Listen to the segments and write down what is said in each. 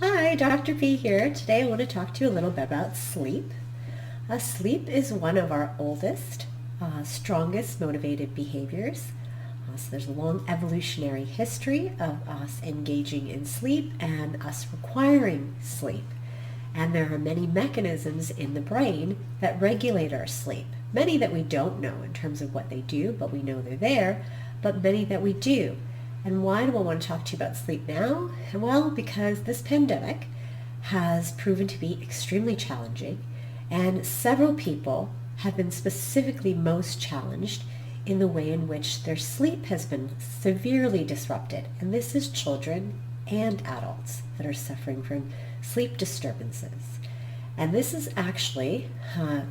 Hi, Dr. P here. Today I want to talk to you a little bit about sleep. Sleep is one of our oldest, strongest motivated behaviors. So there's a long evolutionary history of us engaging in sleep and us requiring sleep. And there are many mechanisms in the brain that regulate our sleep. Many that we don't know in terms of what they do, but we know they're there, but many that we do. And why do I want to talk to you about sleep now? Well, because this pandemic has proven to be extremely challenging, and several people have been specifically most challenged in the way in which their sleep has been severely disrupted. And this is children and adults that are suffering from sleep disturbances. And this is actually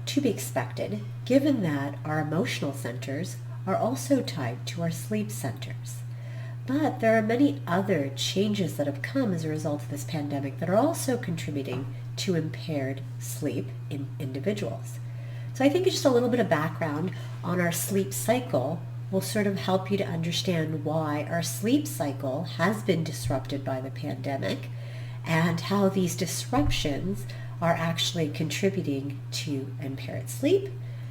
to be expected, given that our emotional centers are also tied to our sleep centers. But there are many other changes that have come as a result of this pandemic that are also contributing to impaired sleep in individuals. So I think just a little bit of background on our sleep cycle will sort of help you to understand why our sleep cycle has been disrupted by the pandemic and how these disruptions are actually contributing to impaired sleep,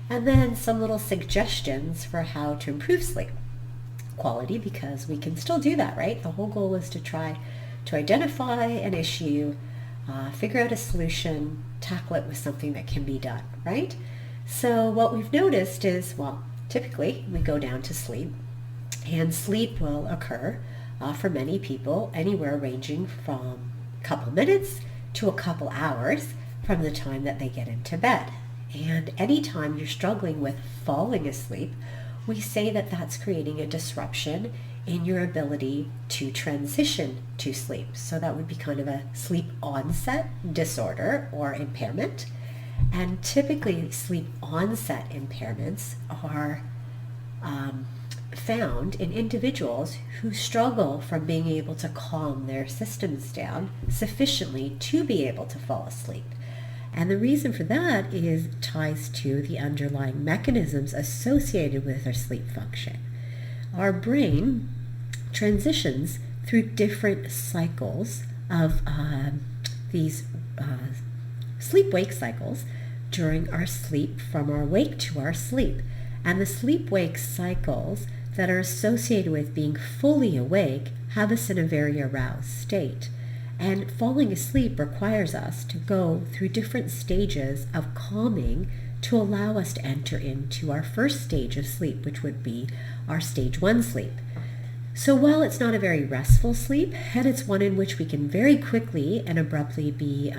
and then some little suggestions for how to improve sleep quality, because we can still do that, right? The whole goal is to try to identify an issue, figure out a solution, tackle it with something that can be done, right? So what we've noticed is, well, typically we go down to sleep, and sleep will occur for many people anywhere ranging from a couple minutes to a couple hours from the time that they get into bed. And anytime you're struggling with falling asleep, we say that that's creating a disruption in your ability to transition to sleep. So that would be kind of a sleep onset disorder or impairment. And typically sleep onset impairments are found in individuals who struggle from being able to calm their systems down sufficiently to be able to fall asleep. And the reason for that ties to the underlying mechanisms associated with our sleep function. Our brain transitions through different cycles of these sleep-wake cycles during our sleep, from our wake to our sleep. And the sleep-wake cycles that are associated with being fully awake have us in a very aroused state. And falling asleep requires us to go through different stages of calming to allow us to enter into our first stage of sleep, which would be our stage 1 sleep. So while it's not a very restful sleep, and it's one in which we can very quickly and abruptly be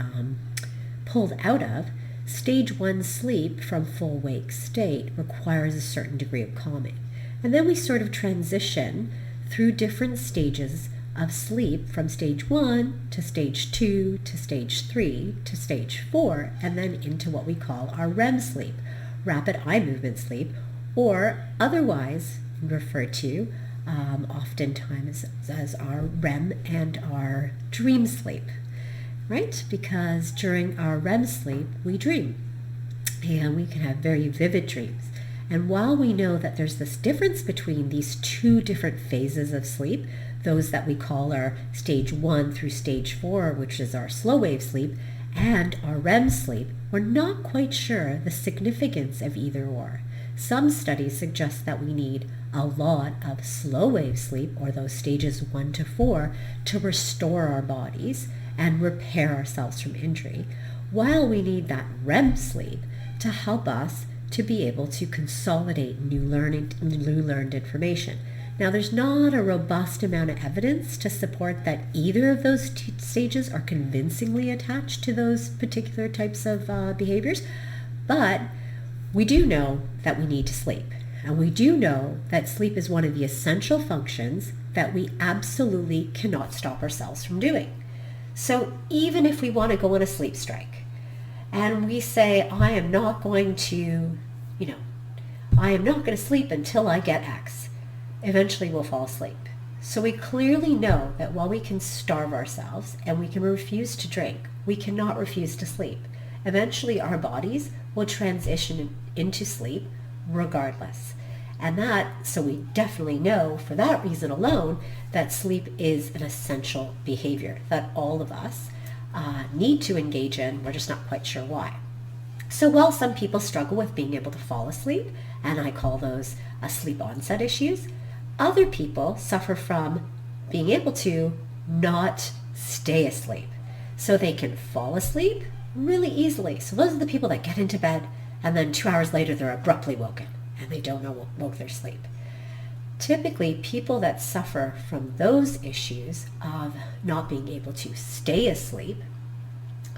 pulled out of, stage 1 sleep from full wake state requires a certain degree of calming. And then we sort of transition through different stages of sleep from stage 1 to stage 2 to stage 3 to stage 4, and then into what we call our REM sleep, rapid eye movement sleep, or otherwise referred to oftentimes as our REM and our dream sleep, right? Because during our REM sleep we dream, and we can have very vivid dreams. And while we know that there's this difference between these two different phases of sleep, those that we call our stage 1 through stage 4, which is our slow wave sleep, and our REM sleep, we're not quite sure the significance of either or. Some studies suggest that we need a lot of slow wave sleep, or those stages 1 to 4, to restore our bodies and repair ourselves from injury, while we need that REM sleep to help us to be able to consolidate new learned information. Now, there's not a robust amount of evidence to support that either of those stages are convincingly attached to those particular types of behaviors, but we do know that we need to sleep. And we do know that sleep is one of the essential functions that we absolutely cannot stop ourselves from doing. So even if we want to go on a sleep strike, and we say, I am not going to sleep until I get X, eventually we'll fall asleep. So we clearly know that while we can starve ourselves and we can refuse to drink, we cannot refuse to sleep. Eventually our bodies will transition into sleep regardless. So we definitely know for that reason alone that sleep is an essential behavior that all of us need to engage in. We're just not quite sure why. So while some people struggle with being able to fall asleep, and I call those sleep onset issues, other people suffer from being able to not stay asleep. So they can fall asleep really easily. So those are the people that get into bed and then 2 hours later they're abruptly woken and they don't know what woke their sleep. Typically, people that suffer from those issues of not being able to stay asleep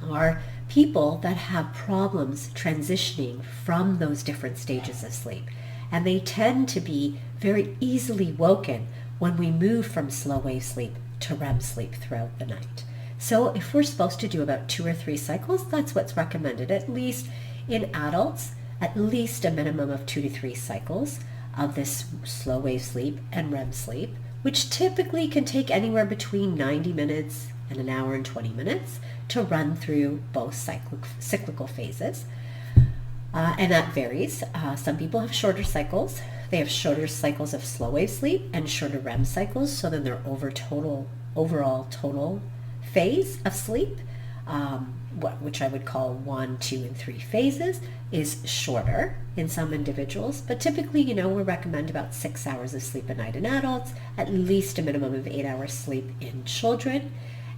are people that have problems transitioning from those different stages of sleep. And they tend to be very easily woken when we move from slow wave sleep to REM sleep throughout the night. So if we're supposed to do about 2 or 3 cycles, that's what's recommended, at least in adults, at least a minimum of 2 to 3 cycles of this slow wave sleep and REM sleep, which typically can take anywhere between 90 minutes and an hour and 20 minutes to run through both cyclical phases. And that varies. Some people have shorter cycles. They have shorter cycles of slow wave sleep and shorter REM cycles, so then their overall total phase of sleep, which I would call 1, 2, and 3 phases, is shorter in some individuals. But typically, we recommend about 6 hours of sleep a night in adults, at least a minimum of 8 hours sleep in children.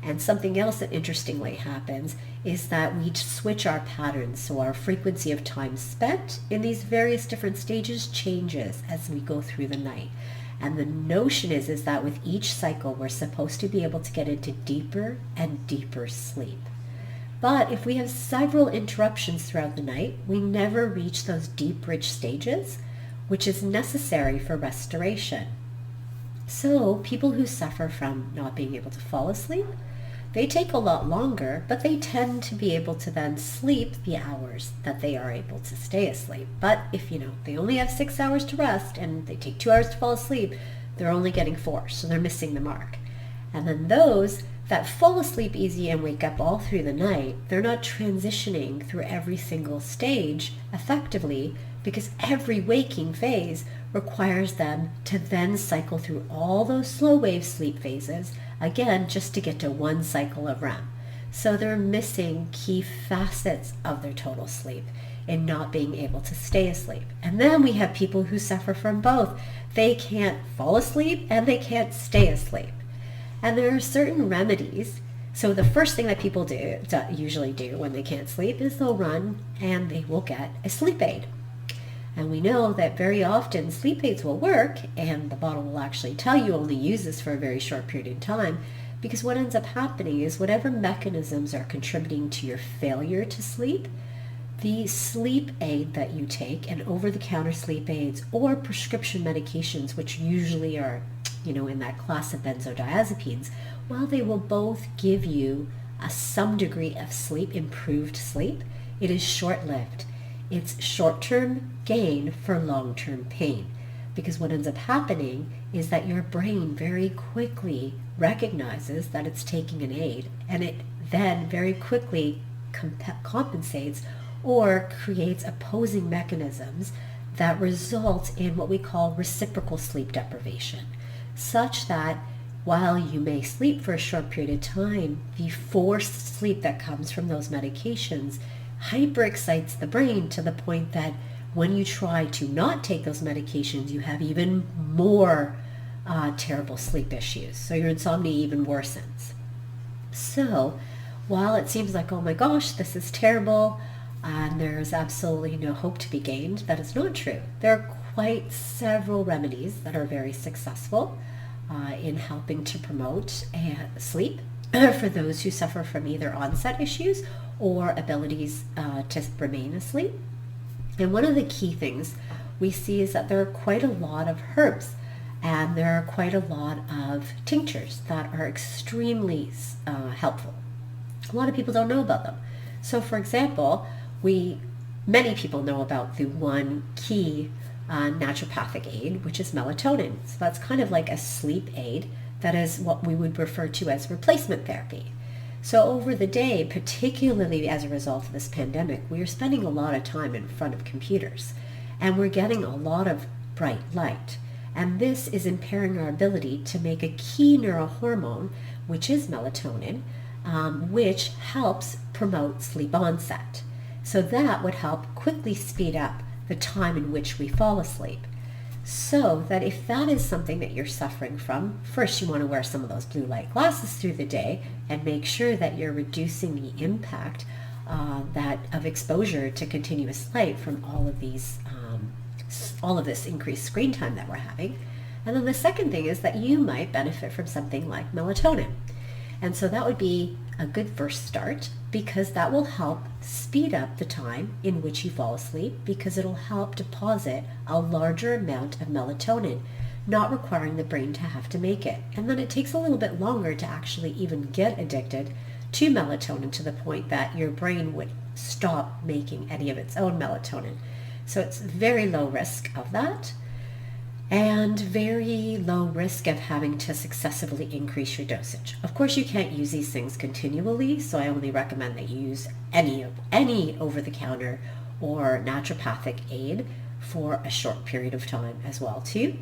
And something else that interestingly happens is that we switch our patterns. So our frequency of time spent in these various different stages changes as we go through the night. And the notion is that with each cycle, we're supposed to be able to get into deeper and deeper sleep. But if we have several interruptions throughout the night, we never reach those deep, rich stages, which is necessary for restoration. So people who suffer from not being able to fall asleep, they take a lot longer, but they tend to be able to then sleep the hours that they are able to stay asleep. But if, they only have 6 hours to rest and they take 2 hours to fall asleep, they're only getting 4, so they're missing the mark. And then those that fall asleep easy and wake up all through the night, they're not transitioning through every single stage effectively, because every waking phase requires them to then cycle through all those slow wave sleep phases, again, just to get to one cycle of REM. So they're missing key facets of their total sleep in not being able to stay asleep. And then we have people who suffer from both. They can't fall asleep and they can't stay asleep. And there are certain remedies. So the first thing that people usually do when they can't sleep is they'll run and they will get a sleep aid. And we know that very often sleep aids will work, and the bottle will actually tell you only use this for a very short period of time, because what ends up happening is whatever mechanisms are contributing to your failure to sleep, the sleep aid that you take, and over-the-counter sleep aids or prescription medications, which usually are, in that class of benzodiazepines, while they will both give you some degree of improved sleep, it is short-lived. It's short-term gain for long-term pain, because what ends up happening is that your brain very quickly recognizes that it's taking an aid, and it then very quickly compensates or creates opposing mechanisms that result in what we call reciprocal sleep deprivation, such that while you may sleep for a short period of time, the forced sleep that comes from those medications hyperexcites the brain to the point that when you try to not take those medications, you have even more terrible sleep issues. So your insomnia even worsens. So while it seems like, oh my gosh, this is terrible, and there's absolutely no hope to be gained, that is not true. There are quite several remedies that are very successful in helping to promote sleep for those who suffer from either onset issues or abilities to remain asleep. And one of the key things we see is that there are quite a lot of herbs, and there are quite a lot of tinctures that are extremely helpful. A lot of people don't know about them. So for example, many people know about the one key naturopathic aid, which is melatonin. So that's kind of like a sleep aid that is what we would refer to as replacement therapy. So over the day, particularly as a result of this pandemic, we are spending a lot of time in front of computers, and we're getting a lot of bright light. And this is impairing our ability to make a key neurohormone, which is melatonin, which helps promote sleep onset. So that would help quickly speed up the time in which we fall asleep. So that if that is something that you're suffering from, first you want to wear some of those blue light glasses through the day and make sure that you're reducing the impact that of exposure to continuous light from all of this increased screen time that we're having. And then the second thing is that you might benefit from something like melatonin. And so that would be a good first start, because that will help speed up the time in which you fall asleep, because it'll help deposit a larger amount of melatonin, not requiring the brain to have to make it. And then it takes a little bit longer to actually even get addicted to melatonin to the point that your brain would stop making any of its own melatonin. So it's very low risk of that, and very low risk of having to successively increase your dosage. Of course, you can't use these things continually, so I only recommend that you use any over-the-counter or naturopathic aid for a short period of time as well too.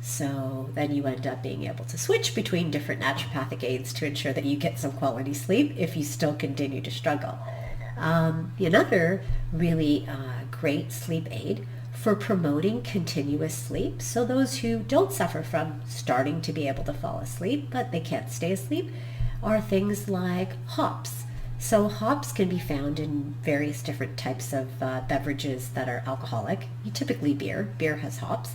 So then you end up being able to switch between different naturopathic aids to ensure that you get some quality sleep if you still continue to struggle. Another really great sleep aid for promoting continuous sleep, so those who don't suffer from starting to be able to fall asleep but they can't stay asleep, are things like hops. So hops can be found in various different types of beverages that are alcoholic, typically beer. Beer has hops.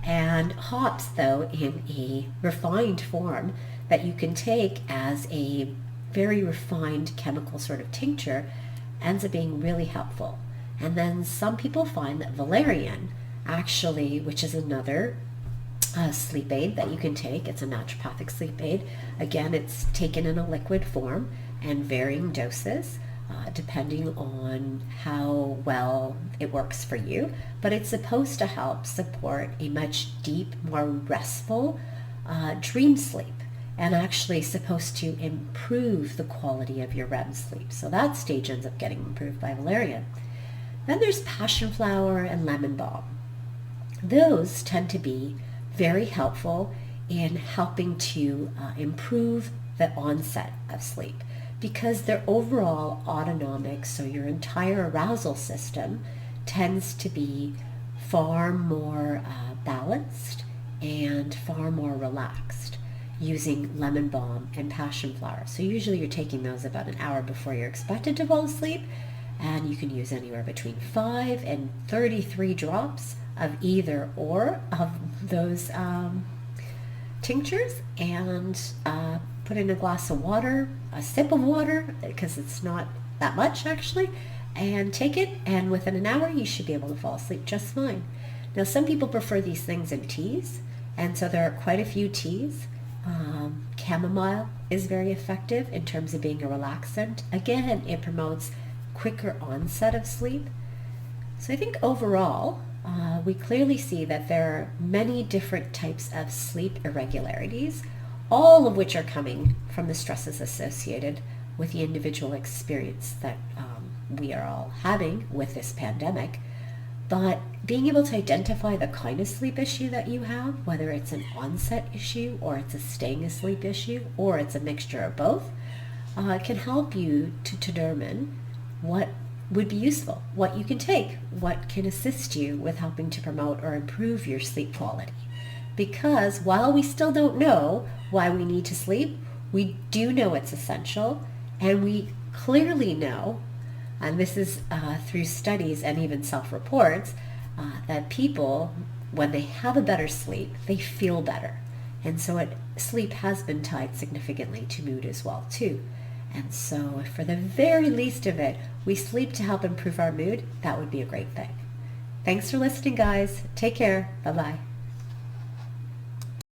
And hops, though, in a refined form that you can take as a very refined chemical sort of tincture, ends up being really helpful. And then some people find that valerian, actually, which is another sleep aid that you can take, it's a naturopathic sleep aid. Again, it's taken in a liquid form and varying doses, depending on how well it works for you. But it's supposed to help support a much more restful dream sleep, and actually supposed to improve the quality of your REM sleep. So that stage ends up getting improved by valerian. Then there's passion flower and lemon balm. Those tend to be very helpful in helping to improve the onset of sleep, because they're overall autonomic, so your entire arousal system tends to be far more balanced and far more relaxed using lemon balm and passion flower. So usually you're taking those about an hour before you're expected to fall asleep, and you can use anywhere between 5 and 33 drops of either or of those tinctures, and put in a glass of water, a sip of water, because it's not that much actually, and take it, and within an hour you should be able to fall asleep just fine. Now, some people prefer these things in teas, and so there are quite a few teas. Chamomile is very effective in terms of being a relaxant. Again, it promotes quicker onset of sleep. So I think overall, we clearly see that there are many different types of sleep irregularities, all of which are coming from the stresses associated with the individual experience that we are all having with this pandemic. But being able to identify the kind of sleep issue that you have, whether it's an onset issue or it's a staying asleep issue or it's a mixture of both, can help you to determine what would be useful, what you can take, what can assist you with helping to promote or improve your sleep quality. Because while we still don't know why we need to sleep, we do know it's essential, and we clearly know, and this is through studies and even self-reports, that people, when they have a better sleep, they feel better. And so sleep has been tied significantly to mood as well too. And so for the very least of it, we sleep to help improve our mood, that would be a great thing. Thanks for listening, guys. Take care. Bye-bye.